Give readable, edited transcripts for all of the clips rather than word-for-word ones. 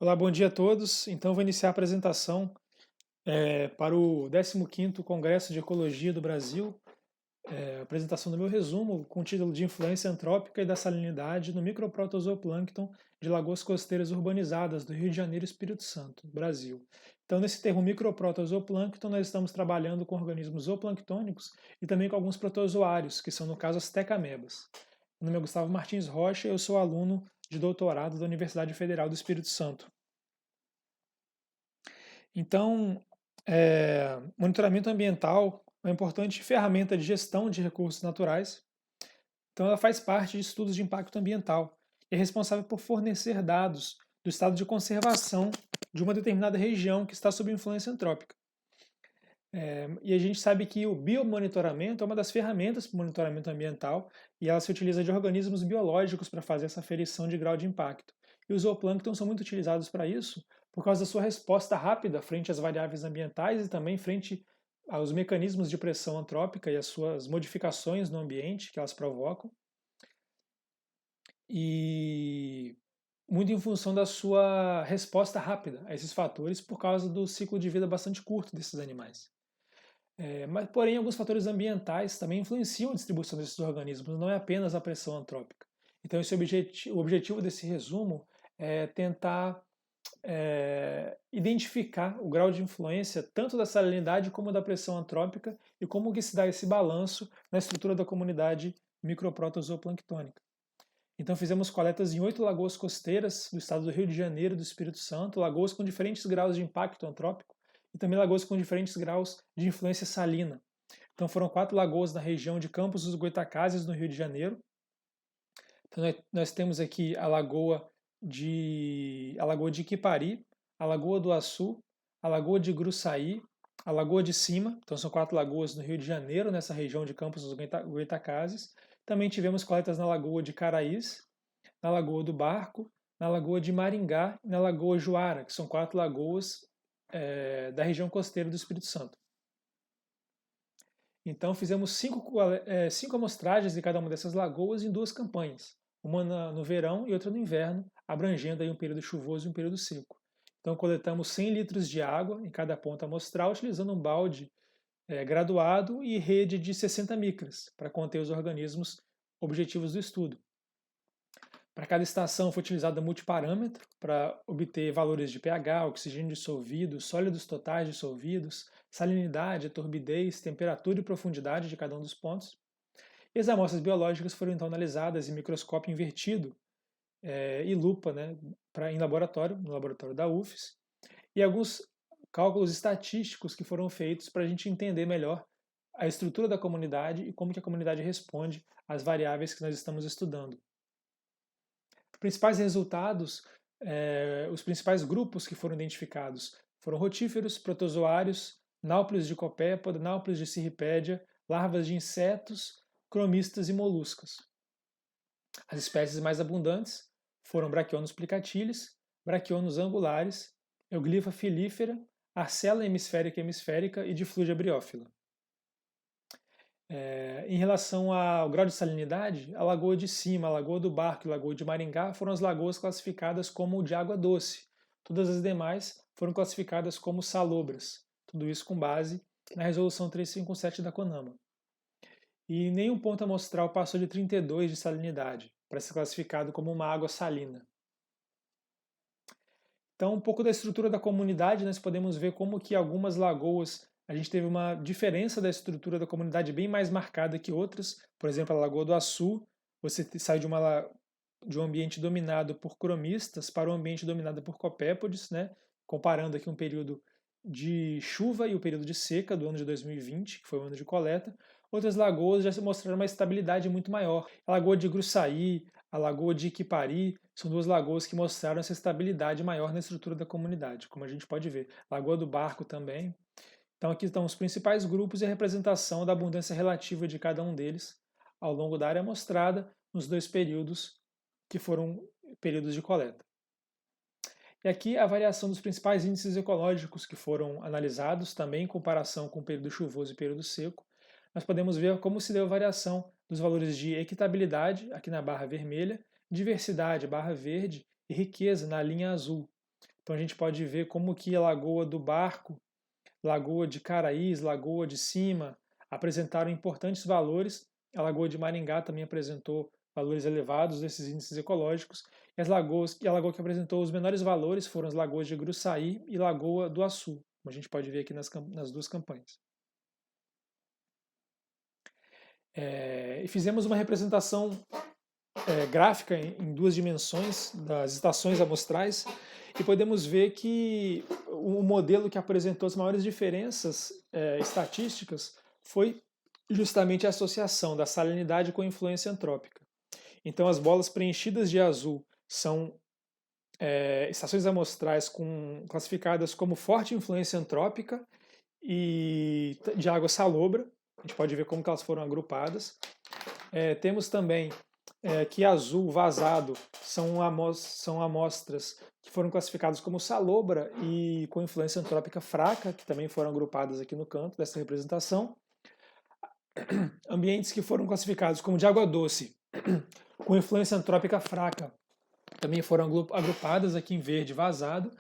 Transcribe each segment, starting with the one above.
Olá, bom dia a todos. Então, vou iniciar a apresentação para o 15º Congresso de Ecologia do Brasil, a apresentação do meu resumo com o título de Influência Antrópica e da Salinidade no Microprotozooplâncton de Lagoas Costeiras Urbanizadas do Rio de Janeiro e Espírito Santo, Brasil. Então, nesse termo microprotozooplâncton, nós estamos trabalhando com organismos zooplânctônicos e também com alguns protozoários, que são, no caso, as tecamebas. Meu nome é Gustavo Martins Rocha e eu sou aluno de doutorado da Universidade Federal do Espírito Santo. Então, monitoramento ambiental é uma importante ferramenta de gestão de recursos naturais. Então, ela faz parte de estudos de impacto ambiental e é responsável por fornecer dados do estado de conservação de uma determinada região que está sob influência antrópica. E a gente sabe que o biomonitoramento é uma das ferramentas para o monitoramento ambiental e ela se utiliza de organismos biológicos para fazer essa aferição de grau de impacto. E os zooplânctons são muito utilizados para isso por causa da sua resposta rápida frente às variáveis ambientais e também frente aos mecanismos de pressão antrópica e as suas modificações no ambiente que elas provocam. E muito em função da sua resposta rápida a esses fatores por causa do ciclo de vida bastante curto desses animais. Mas, porém, alguns fatores ambientais também influenciam a distribuição desses organismos, não é apenas a pressão antrópica. Então, o objetivo desse resumo é tentar identificar o grau de influência tanto da salinidade como da pressão antrópica e como que se dá esse balanço na estrutura da comunidade microprotozooplânctônica. Então fizemos coletas em 8 lagoas costeiras do estado do Rio de Janeiro e do Espírito Santo, lagoas com diferentes graus de impacto antrópico e também lagoas com diferentes graus de influência salina. Então foram 4 lagoas na região de Campos dos Goytacazes, no Rio de Janeiro. Então nós temos aqui a lagoa de Iquipari, a lagoa do Açu, a lagoa de Gruçaí, a lagoa de Cima. Então são 4 lagoas no Rio de Janeiro, nessa região de Campos dos Goytacazes. Também tivemos coletas na lagoa de Caraís, na lagoa do Barco, na lagoa de Maringá e na lagoa Juara, que são 4 lagoas da região costeira do Espírito Santo. Então fizemos 5 amostragens de cada uma dessas lagoas em 2 campanhas, uma no verão e outra no inverno, abrangendo aí um período chuvoso e um período seco. Então coletamos 100 litros de água em cada ponta amostral, utilizando um balde graduado e rede de 60 micras, para conter os organismos objetivos do estudo. Para cada estação foi utilizado multiparâmetro para obter valores de pH, oxigênio dissolvido, sólidos totais dissolvidos, salinidade, turbidez, temperatura e profundidade de cada um dos pontos. E as amostras biológicas foram então analisadas em microscópio invertido e lupa, no laboratório da UFES, e alguns cálculos estatísticos que foram feitos para a gente entender melhor a estrutura da comunidade e como que a comunidade responde às variáveis que nós estamos estudando. Principais resultados, os principais grupos que foram identificados foram rotíferos, protozoários, náuplios de copépoda, náuplios de cirripédia, larvas de insetos, cromistas e moluscas. As espécies mais abundantes foram Brachionos plicatilis, Brachionos angulares, Eugliffa filífera, Arcella hemisférica e Diflugia bryophylla. Em relação ao grau de salinidade, a Lagoa de Cima, a Lagoa do Barco e a Lagoa de Maringá foram as lagoas classificadas como de água doce. Todas as demais foram classificadas como salobras. Tudo isso com base na resolução 357 da CONAMA. E nenhum ponto amostral passou de 32 de salinidade, para ser classificado como uma água salina. Então, um pouco da estrutura da comunidade, nós podemos ver como que algumas lagoas a gente teve uma diferença da estrutura da comunidade bem mais marcada que outras. Por exemplo, a Lagoa do Açu, você sai de um ambiente dominado por cromistas para um ambiente dominado por copépodes, comparando aqui um período de chuva e o período de seca do ano de 2020, que foi o ano de coleta. Outras lagoas já mostraram uma estabilidade muito maior. A Lagoa de Gruçaí, a Lagoa de Iquipari, são 2 lagoas que mostraram essa estabilidade maior na estrutura da comunidade, como a gente pode ver. Lagoa do Barco também. Então aqui estão os principais grupos e a representação da abundância relativa de cada um deles ao longo da área amostrada nos 2 períodos que foram períodos de coleta. E aqui a variação dos principais índices ecológicos que foram analisados, também em comparação com o período chuvoso e período seco. Nós podemos ver como se deu a variação dos valores de equitabilidade, aqui na barra vermelha, diversidade, barra verde, e riqueza, na linha azul. Então a gente pode ver como que a Lagoa do Barco, Lagoa de Caraís, Lagoa de Cima apresentaram importantes valores. A Lagoa de Maringá também apresentou valores elevados desses índices ecológicos. E a lagoa que apresentou os menores valores foram as lagoas de Gruçaí e Lagoa do Açu, como a gente pode ver aqui nas duas campanhas. E fizemos uma representação gráfica em duas dimensões das estações amostrais e podemos ver que o modelo que apresentou as maiores diferenças estatísticas foi justamente a associação da salinidade com a influência antrópica. Então, as bolas preenchidas de azul são estações amostrais classificadas como forte influência antrópica e de água salobra. A gente pode ver como que elas foram agrupadas. Temos também que azul vazado são amostras que foram classificadas como salobra e com influência antrópica fraca, que também foram agrupadas aqui no canto dessa representação. Ambientes que foram classificados como de água doce, com influência antrópica fraca, também foram agrupadas aqui em verde vazado.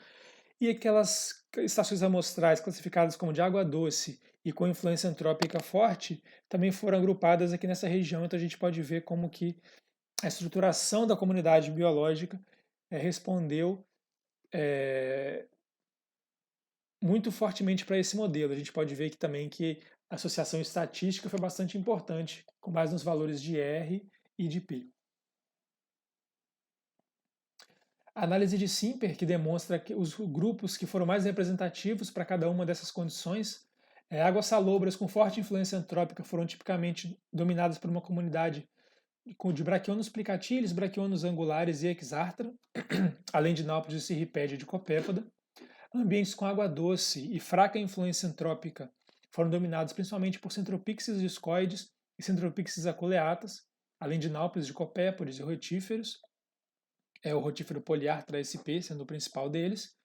E aquelas estações amostrais classificadas como de água doce e com influência antrópica forte também foram agrupadas aqui nessa região. Então a gente pode ver como que a estruturação da comunidade biológica respondeu muito fortemente para esse modelo. A gente pode ver que também que a associação estatística foi bastante importante, com base nos valores de R e de P. A análise de Simper, que demonstra que os grupos que foram mais representativos para cada uma dessas condições, águas salobras com forte influência antrópica foram tipicamente dominadas por uma comunidade de braquionos plicatílis, braquionos angulares e exartra, além de náuplios e cirripédia de copépoda. Ambientes com água doce e fraca influência antrópica foram dominados principalmente por centropixes discoides e centropixes acoleatas, além de náuplios de copépodes e rotíferos, o rotífero Polyarthra sp sendo o principal deles,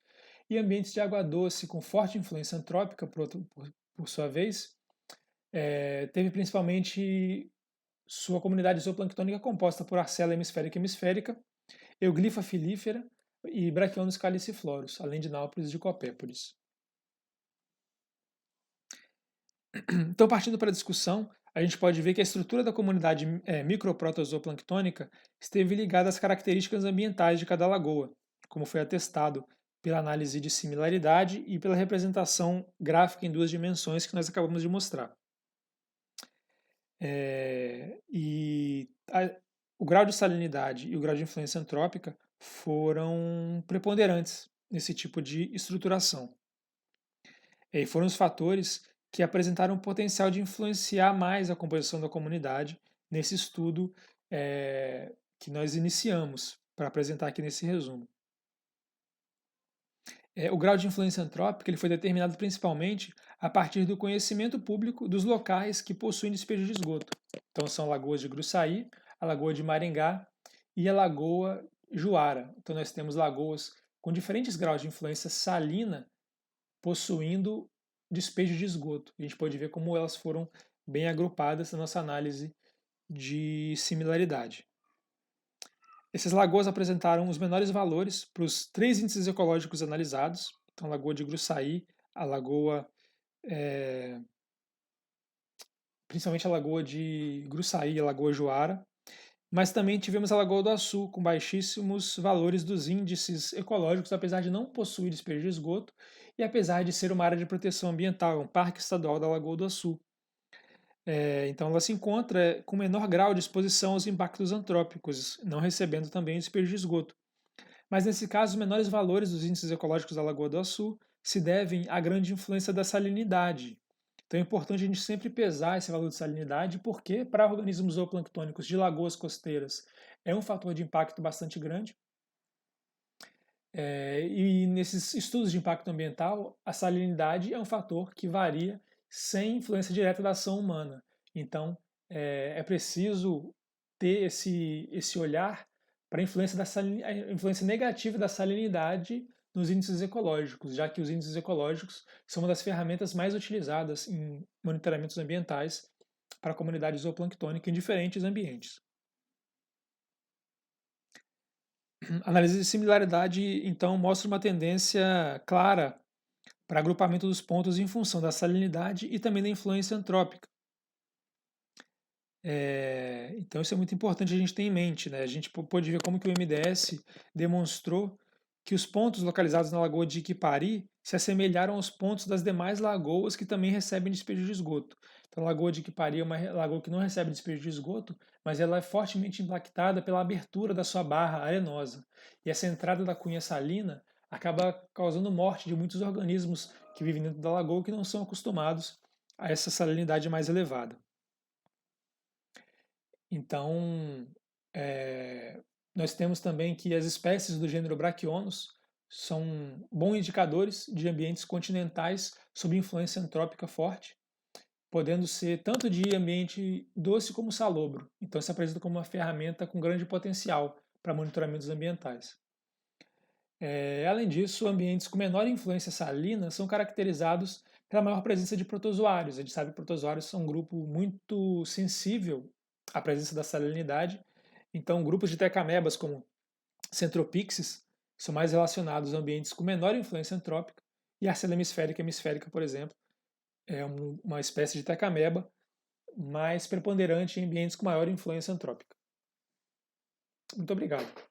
e ambientes de água doce com forte influência antrópica, por sua vez, teve principalmente sua comunidade zooplanctônica composta por Arcella hemisférica, Euglifa filífera e Brachionos calicifloros, além de náuplios de copépodes. Então, partindo para a discussão, a gente pode ver que a estrutura da comunidade microprotozoplânctônica esteve ligada às características ambientais de cada lagoa, como foi atestado pela análise de similaridade e pela representação gráfica em duas dimensões que nós acabamos de mostrar. O grau de salinidade e o grau de influência antrópica foram preponderantes nesse tipo de estruturação. E foram os fatores que apresentaram o potencial de influenciar mais a composição da comunidade nesse estudo que nós iniciamos para apresentar aqui nesse resumo. O grau de influência antrópica ele foi determinado principalmente a partir do conhecimento público dos locais que possuem despejo de esgoto. Então são Lagoas de Gruçaí, a Lagoa de Maringá e a Lagoa Juara. Então nós temos lagoas com diferentes graus de influência salina possuindo despejo de esgoto. A gente pode ver como elas foram bem agrupadas na nossa análise de similaridade. Essas lagoas apresentaram os menores valores para os 3 índices ecológicos analisados, então a Lagoa de Gruçaí, a Lagoa, principalmente a Lagoa de Gruçaí e a Lagoa Juara, mas também tivemos a Lagoa do Açu, com baixíssimos valores dos índices ecológicos, apesar de não possuir despejo de esgoto e apesar de ser uma área de proteção ambiental, um parque estadual da Lagoa do Açu. Então ela se encontra com menor grau de exposição aos impactos antrópicos, não recebendo também o despejo de esgoto. Mas nesse caso, os menores valores dos índices ecológicos da Lagoa do Açu se devem à grande influência da salinidade. Então é importante a gente sempre pesar esse valor de salinidade, porque para organismos zooplanctônicos de lagoas costeiras é um fator de impacto bastante grande. E nesses estudos de impacto ambiental, a salinidade é um fator que varia sem influência direta da ação humana. Então é preciso ter esse olhar para a influência negativa da salinidade nos índices ecológicos, já que os índices ecológicos são uma das ferramentas mais utilizadas em monitoramentos ambientais para a comunidade zooplanctônica em diferentes ambientes. A análise de similaridade, então, mostra uma tendência clara para agrupamento dos pontos em função da salinidade e também da influência antrópica. Então isso é muito importante a gente ter em mente, né? A gente pôde ver como que o MDS demonstrou que os pontos localizados na Lagoa de Iquipari se assemelharam aos pontos das demais lagoas que também recebem despejo de esgoto. Então a Lagoa de Iquipari é uma lagoa que não recebe despejo de esgoto, mas ela é fortemente impactada pela abertura da sua barra arenosa. E essa entrada da cunha salina acaba causando morte de muitos organismos que vivem dentro da lagoa que não são acostumados a essa salinidade mais elevada. Então, nós temos também que as espécies do gênero Brachionos são bons indicadores de ambientes continentais sob influência antrópica forte, podendo ser tanto de ambiente doce como salobro. Então, se apresenta como uma ferramenta com grande potencial para monitoramentos ambientais. Além disso, ambientes com menor influência salina são caracterizados pela maior presença de protozoários. A gente sabe que protozoários são um grupo muito sensível à presença da salinidade. Então, grupos de tecamebas como Centropixis são mais relacionados a ambientes com menor influência antrópica. E a Arcela hemisférica, por exemplo, é uma espécie de tecameba mais preponderante em ambientes com maior influência antrópica. Muito obrigado.